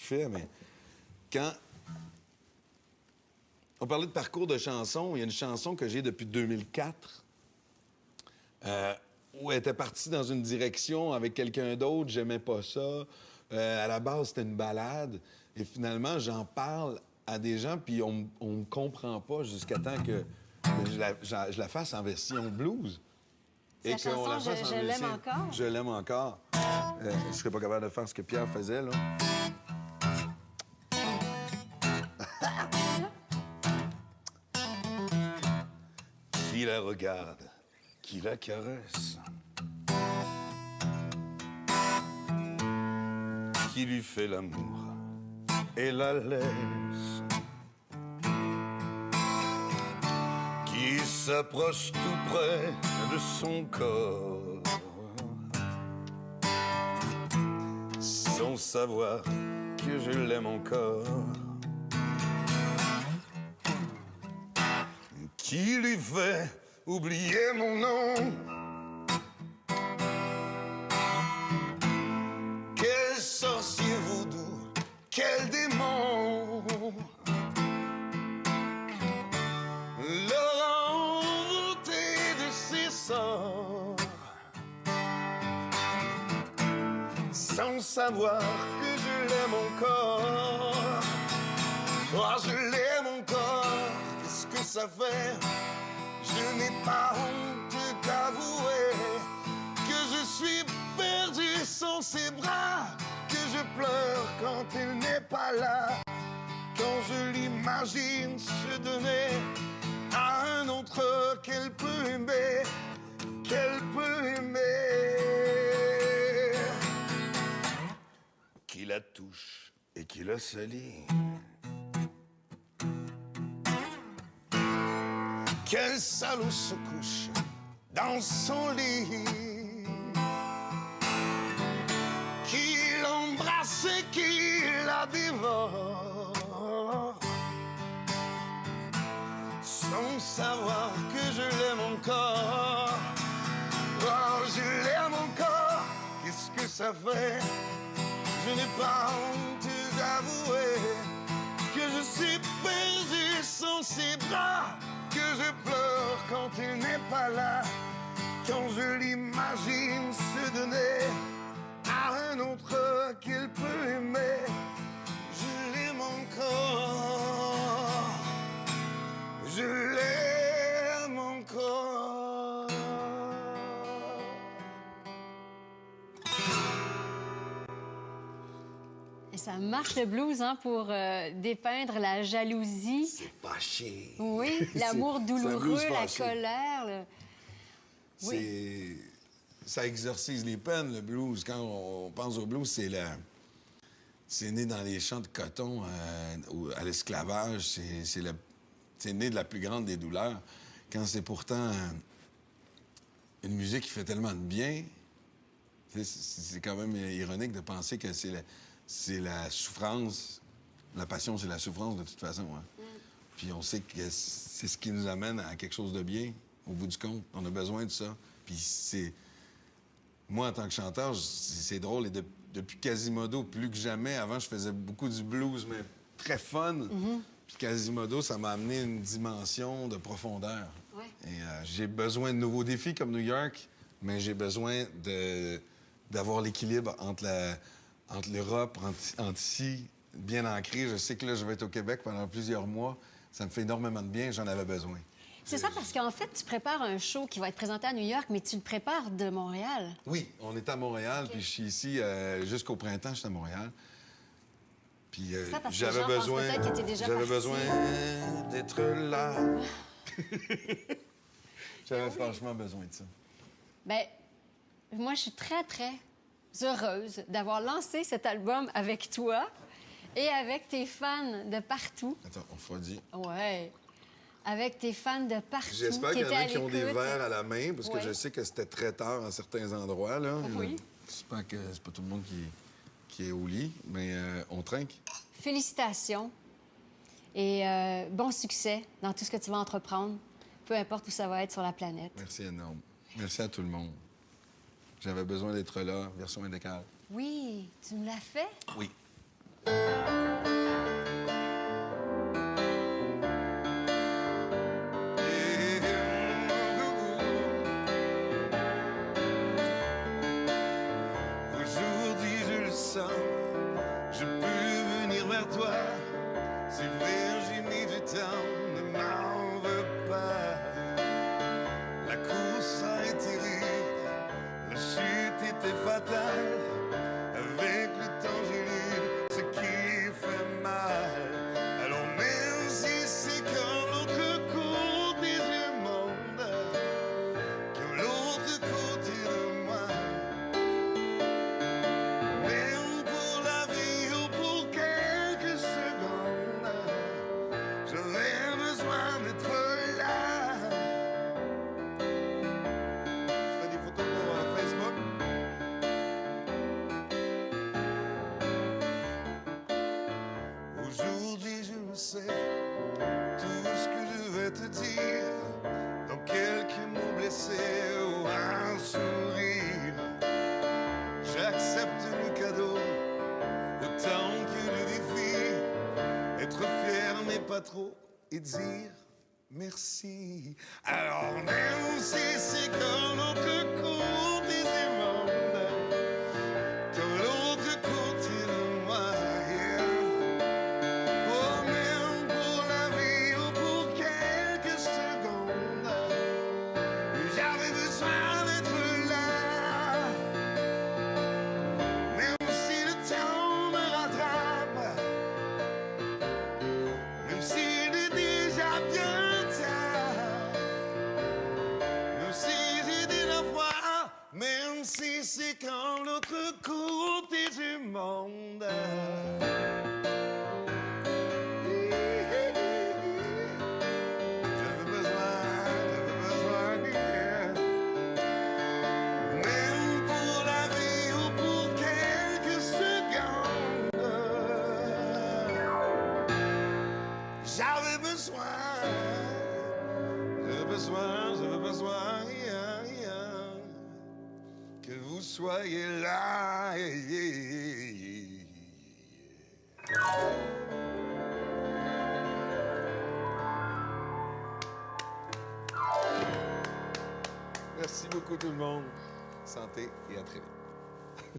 fait, mais quand on parlait de parcours de chansons, il y a une chanson que j'ai depuis 2004 où elle était partie dans une direction avec quelqu'un d'autre, j'aimais pas ça. À la base, c'était une ballade. Et finalement, j'en parle à des gens, puis on me comprend pas jusqu'à temps que je la fasse en version blues. C'est la chanson Je l'aime encore? Je l'aime encore. Je serais pas capable de faire ce que Pierre faisait, là. Qui la regarde, qui la caresse, qui lui fait l'amour et la laisse, qui s'approche tout près de son corps, sans savoir que je l'aime encore, qui lui fait oublier mon nom. Quel sorcier vaudou, quel démon leur envoûté de ses sorts, sans savoir que je l'aime encore. Oh, je l'aime encore, qu'est-ce que ça fait? Je n'ai pas honte d'avouer que je suis perdu sans ses bras, que je pleure quand il n'est pas là, quand je l'imagine se donner à un autre qu'elle peut aimer, qu'elle peut aimer, qui la touche et qui la salit. Quel salaud se couche dans son lit, qui l'embrasse et qui la dévore, sans savoir que je l'aime encore. Oh, je l'aime encore, qu'est-ce que ça fait? Je n'ai pas honte d'avouer que je suis perdu sans ses bras, que je pleure quand il n'est pas là, quand je l'imagine se donner à un autre qu'il peut aimer. Je l'aime encore, je l'aime encore. Et ça marche le blues, hein, pour dépeindre la jalousie. C'est fâché. Oui, l'amour douloureux, la colère. Oui. Ça exorcise les peines, le blues. Quand on pense au blues, c'est né dans les champs de coton à l'esclavage. C'est né de la plus grande des douleurs. Quand c'est pourtant une musique qui fait tellement de bien, c'est quand même ironique de penser que c'est la souffrance. La passion, c'est la souffrance de toute façon. Hein. Puis on sait que c'est ce qui nous amène à quelque chose de bien, au bout du compte. On a besoin de ça. Puis c'est... Moi, en tant que chanteur, c'est drôle. Et depuis Quasimodo, plus que jamais, avant, je faisais beaucoup du blues, mais très fun. Puis Quasimodo, ça m'a amené une dimension de profondeur. Ouais. Et j'ai besoin de nouveaux défis comme New York, mais j'ai besoin d'avoir l'équilibre entre l'Europe, entre ici, bien ancré. Je sais que là, je vais être au Québec pendant plusieurs mois. Ça me fait énormément de bien. J'en avais besoin. C'est ça, parce qu'en fait, tu prépares un show qui va être présenté à New York, mais tu le prépares de Montréal. Oui, on est à Montréal, puis je suis ici jusqu'au printemps, je suis à Montréal. Puis j'avais besoin d'être là. J'avais franchement besoin de ça. Bien, moi, je suis très, très heureuse d'avoir lancé cet album avec toi et avec tes fans de partout. Attends, on refroidit. Ouais. Avec tes fans de partout. J'espère qu'il y en a qui ont des verres à la main, parce que je sais que c'était très tard à certains endroits. Là. Oui. J'espère que c'est pas tout le monde qui est au lit, mais on trinque. Félicitations et bon succès dans tout ce que tu vas entreprendre, peu importe où ça va être sur la planète. Merci énorme. Merci à tout le monde. J'avais besoin d'être là, version indécale. Oui, tu me l'as fait? Oui. vers toi. C'est vrai, j'ai mis du temps, ne m'en veux pas. La course a été rude, la chute était fatale. Avec le temps, j'ai lu ce qui fait mal. Alors même si c'est comme l'autre côté du monde, comme l'autre côté de moi, même pour la vie ou pour quelques secondes, j'aurais besoin d'être là. Je fais des photos pour Facebook. Aujourd'hui, je le sais, tout ce que je vais te dire, dans quelques mots blessés ou un sourire. J'accepte le cadeau, autant que le défi, être fier mais pas trop, et dire merci. Alors même si c'est comme l'autre côté du monde, comme l'autre côté de moi, yeah. Oh, même pour la vie ou pour quelques secondes, j'avais besoin d'être là. Même si le temps me rattrape, même s'il est déjà bien tard, même si j'ai dit la foi, même si c'est comme l'autre côté du monde. J'avais besoin d'hier. Même pour la vie ou pour quelques secondes, j'avais besoin, yeah, yeah, que vous soyez là. Yeah, yeah, yeah. Merci beaucoup tout le monde. Santé et à très vite.